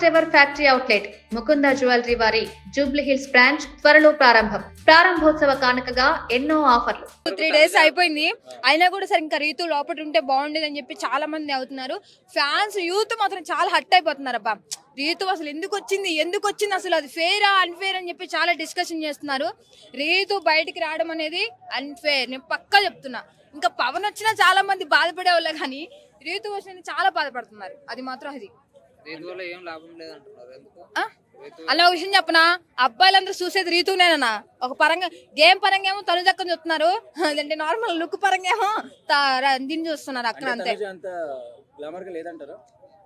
Ever factory outlet Mukunda jewellery వారి Jubilee hills branch త్వరలో ప్రారంభోత్సవ కానుకగా ఎన్నో ఆఫర్లు. 3 days అయిపోయింది, అయినా కూడా సరే ఇంకా రీతు లోపల ఉంటే బాగుండేది అని చెప్పి చాలా మంది అవుతున్నారు. ఫ్యాన్స్ యూత్ మాత్రం చాలా హట్ అయిపోతున్నారు. అబ్బా రీతు అసలు ఎందుకు వచ్చింది అసలు అది ఫెయిరా అన్ఫేర్ అని చెప్పి చాలా డిస్కషన్ చేస్తున్నారు. రీతు బయటికి రావడం అనేది అన్ఫేర్, నేను పక్కా చెప్తున్నా. ఇంకా పవన్ వచ్చినా చాలా మంది బాధపడే వాళ్ళే కానీ రీతు వచ్చిన చాలా బాధపడుతున్నారు. అది మాత్రం అది అన్న ఒక విషయం చెప్పనా, అబ్బాయిలందరూ చూసేది రీతునేనా. ఒక పరంగా గేమ్ పరంగా ఏమో తను దక్కని చూస్తున్నారు, అంటే నార్మల్ లుక్ పరంగా ఏమో దీన్ని చూస్తున్నారు అక్కడ. అంతే,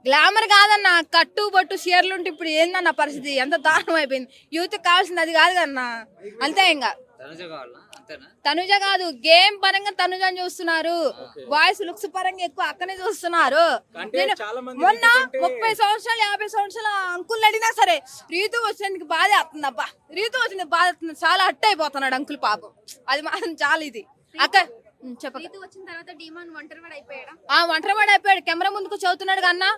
గ్లామర్ కాదన్న, కట్టు బొట్టు షేర్లు ఉంటే ఇప్పుడు ఏందన్న పరిస్థితి, ఎంత దారుణం అయిపోయింది. యూత్ కావాల్సింది అది కాదు కన్నా, అంతే. ఇంకా తనుజ కాదు, గేమ్ పరంగా తనుజని చూస్తున్నారు, వాయిస్ లుక్స్ పరంగా ఎక్కువ అక్కనే చూస్తున్నారు. నేను మొన్న 30 సంవత్సరాలు 50 సంవత్సరాల అంకుల్ అడిగినా సరే రీతు వచ్చినందుకు బాధ అవుతుంది. అబ్బా రీతు వచ్చింది బాధ అవుతుంది, చాలా హట్ అయిపోతున్నాడు అంకుల్ పాపం. అది మాత్రం చాలా ఇది అక్క ఒంటరివాడు అయిపోయాడు. కెమెరా ముందుకు చదువుతున్నాడు కన్నా,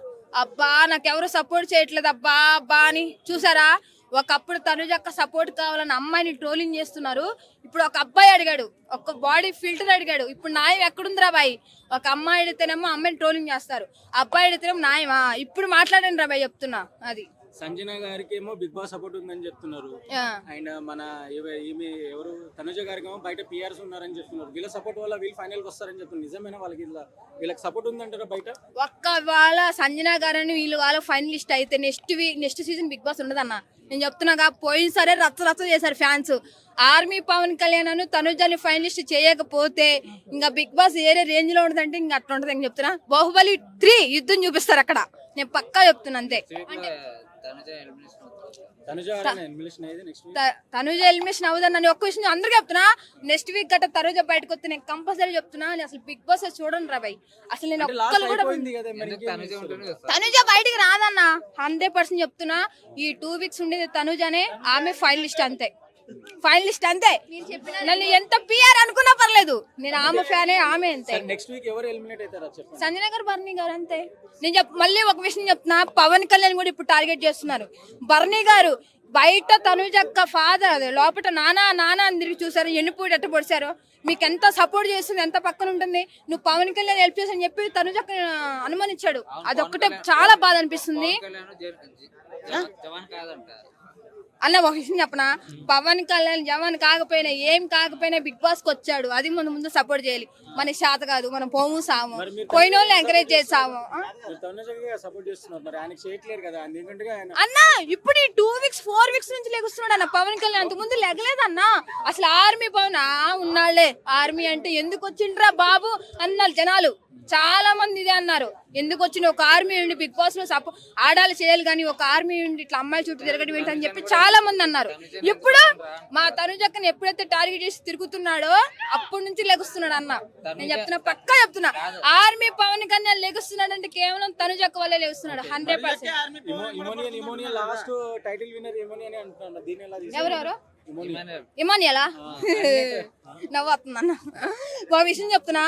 అబ్బా నాకెవరు సపోర్ట్ చేయట్లేదు అబ్బా అబ్బా అని. చూసారా, ఒకప్పుడు తనుజక్క సపోర్ట్ కావాలని అమ్మాయిని ట్రోలింగ్ చేస్తున్నారు. ఇప్పుడు ఒక అబ్బాయి అడిగాడు, ఒక బాడీ ఫిల్టర్ అడిగాడు. ఇప్పుడు న్యాయం ఎక్కడుందిరా బాయ్? ఒక అమ్మాయి అడిగితేనేమో అమ్మాయిని ట్రోలింగ్ చేస్తారు, అబ్బాయి అడిగితేనేమో న్యాయమా? ఇప్పుడు మాట్లాడండి రా బాయ్ చెప్తున్నా. అది సంజన గారికి ఏమో బిగ్ బాస్ సపోర్ట్ ఉందని చెప్తున్నారు, అండ్ మన ఈమె ఎవరు తనుజ గారికి ఏమో బయట పిఆర్స్ ఉన్నారని చెప్తున్నారు. వీళ్ళ సపోర్ట్ వల్ల వీళ్ళు ఫైనల్ కి వస్తారని చెప్తున్నారు. నిజమేనా? వీళ్ళకి సపోర్ట్ ఉందంటారా బయట? ఒక్క వాళ్ళ సంజన గారని వీళ్ళు వాళ్ళ ఫైనలిస్ట్ అయితే నెక్స్ట్ సీజన్ బిగ్ బాస్ ఉండదన్న. నేను చెప్తున్నాగా, పోయిన సరే రచ్చ చేశారు ఫ్యాన్స్. ఆర్మీ పవన్ కళ్యాణ్ తనుజని ఫైనలిస్ట్ చేయకపోతే ఇంకా బిగ్ బాస్ ఏరే రేంజ్ లో ఉంటదంటే ఇంకా అట్లా ఉంటది అని చెప్తున్నా. బాహుబలి 3 యుద్ధం చూపిస్తారు అక్కడ, నేను పక్కా చెప్తున్నా. అంతే, తనుజ ఎలిమినేషన్ అవుదని ఒక్క విషయం అందరికి చెప్తున్నా. నెక్స్ట్ వీక్ గట్ట తనుజ బయటకు వస్తే నేను కంపల్సరీ చెప్తున్నా, అసలు బిగ్ బాస్ చూడండి రా బాయ్. అసలు నేను ఒక్కరు కూడా తనుజ బయటికి రాదన్న, 100% చెప్తున్నా. ఈ 2 weeks ఉండేది తనుజనే, ఆమె ఫైనలిస్ట్ అంతే, ఫైనలిస్ట్ అంతే. నన్ను ఎంత పిఆర్ అనుకున్నా పర్లేదు, నేను ఆమె ఫ్యానే, ఆమె అంతే. సంజన గారు, బర్నీ గారు అంతే. నేను మళ్ళీ ఒక విషయం చెప్తున్నా, పవన్ కళ్యాణ్ కూడా ఇప్పుడు టార్గెట్ చేస్తున్నారు. బర్నీ గారు బయట తనుజక్క ఫాదర్ అదే లోపల నానా అని తిరిగి చూసారు, ఎన్నిపోయి ఎట్ట పొడిచారు. మీకు ఎంత సపోర్ట్ చేస్తుంది, ఎంత పక్కన ఉంటుంది. నువ్వు పవన్ కళ్యాణ్ హెల్ప్ చేసి అని చెప్పి తనుజక్క అనుమానించాడు. అదొక్కటే చాలా బాధ అనిపిస్తుంది అన్న. ఒక విషయం చెప్పనా, పవన్ కళ్యాణ్ జవాన్ కాకపోయినా ఏం కాకపోయినా బిగ్ బాస్ కి వచ్చాడు, అది ముందు సపోర్ట్ చేయాలి. మన శాత కాదు, మనం పోము సాము, పోయిన వాళ్ళు ఎంకరేజ్ చేసాము అన్న. ఇప్పుడు ఈ 2 weeks 4 weeks నుంచి లెగుస్తున్నాడు అన్న పవన్ కళ్యాణ్, అంత ముందు లెగలేదన్న. అసలు ఆర్మీ పవన్ ఉన్నాళ్లే, ఆర్మీ అంటే ఎందుకు వచ్చిండ్రా బాబు అన్నారు జనాలు. చాలా మంది ఇదే అన్నారు, ఎందుకు వచ్చిన ఒక ఆర్మీ ఉండి బిగ్ బాస్ లో ఆడాలి చేయాలి కానీ ఒక ఆర్మీ ఉండి ఇట్లా అమ్మాయి చుట్టూ తిరగడం ఏంటని చెప్పి చాలా మంది అన్నారు. ఇప్పుడు మా తనుజక్కని ఎప్పుడైతే టార్గెట్ చేసి తిరుగుతున్నాడో అప్పటి నుంచి లెగుస్తున్నాడు అన్న. నేను చెప్తున్నా, పక్కా చెప్తున్నా, ఆర్మీ పవన్ కళ్యాణ్ లెగుస్తున్నాడు అంటే కేవలం తనుజక్క వల్లే లెగుస్తున్నాడు 100%. ఎవరెవరు? ఇమానియలా? నవ్వుతుందన్న. ఒక విషయం చెప్తున్నా,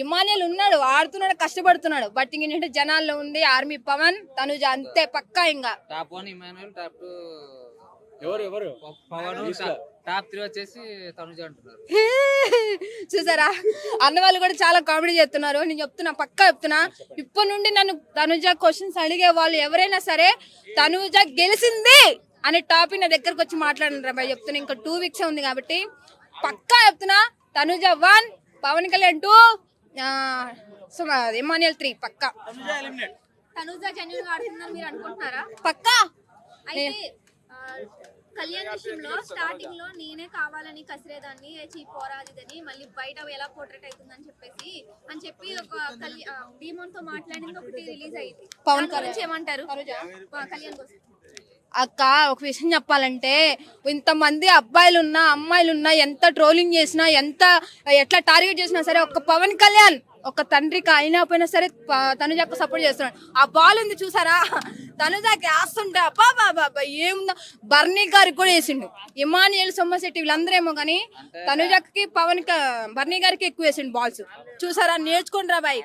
ఇమానియల్ ఉన్నాడు, ఆడుతున్నాడు, కష్టపడుతున్నాడు. బట్ ఇంకేంటంటే జనాల్లో ఉంది ఆర్మీ పవన్, తనుజ అంతే పక్కా. ఇంకా చూసారా, అన్న వాళ్ళు కూడా చాలా కామెడీ చేస్తున్నారు. నేను చెప్తున్నా, పక్కా చెప్తున్నా, ఇప్పటి నుండి నన్ను తనుజ క్వశ్చన్స్ అడిగే వాళ్ళు ఎవరైనా సరే తనుజ గెలిచింది అనే టాపిక్ నా దగ్గరకు వచ్చి మాట్లాడండి రా బాయ్ చెప్తున్నా. ఇంకా 2 weeks ఉంది కాబట్టి పక్కా చెప్తున్నా, తనుజ 1, పవన్ కళ్యాణ్ 2, ఇమానియల్ 3 పక్కా. తనుజ జెన్యూన్ గా ఆడుతుందని మీరు అనుకుంటున్నారా? పక్కా. కళ్యాణ్ విషయంలో స్టార్టింగ్ లో నేనే కావాలని కసిరేదాన్ని పోరాదిదని, మళ్ళీ బయట ఎలా పోర్ట్రేట్ అవుతుందని చెప్పి ఒక భీమన్ తో మాట్లాడింది ఒకటి రిలీజ్ అయింది. పవన్ కళ్యాణ్ ఏమంటారు కళ్యాణ్ కోసం? అక్క ఒక విషయం చెప్పాలంటే, ఇంతమంది అబ్బాయిలున్నా అమ్మాయిలున్నా ఎంత ట్రోలింగ్ చేసినా ఎట్లా టార్గెట్ చేసినా సరే ఒక్క పవన్ కళ్యాణ్ ఒక తండ్రికి అయినా పోయినా సరే తనుజకు సపోర్ట్ చేస్తున్నాడు. ఆ బాల్ ఉంది చూసారా, తనుజకి వేస్తుంటే అబ్బా బాబా ఏముందా. బర్నీ గారికి కూడా వేసిండు, ఇమానియల్ సొమ్మశెట్టి వీళ్ళందరూ ఏమో కానీ తనుజకి బర్నీ గారికి ఎక్కువ వేసిండు బాల్స్. చూసారా, నేర్చుకోండి రా బాయ్.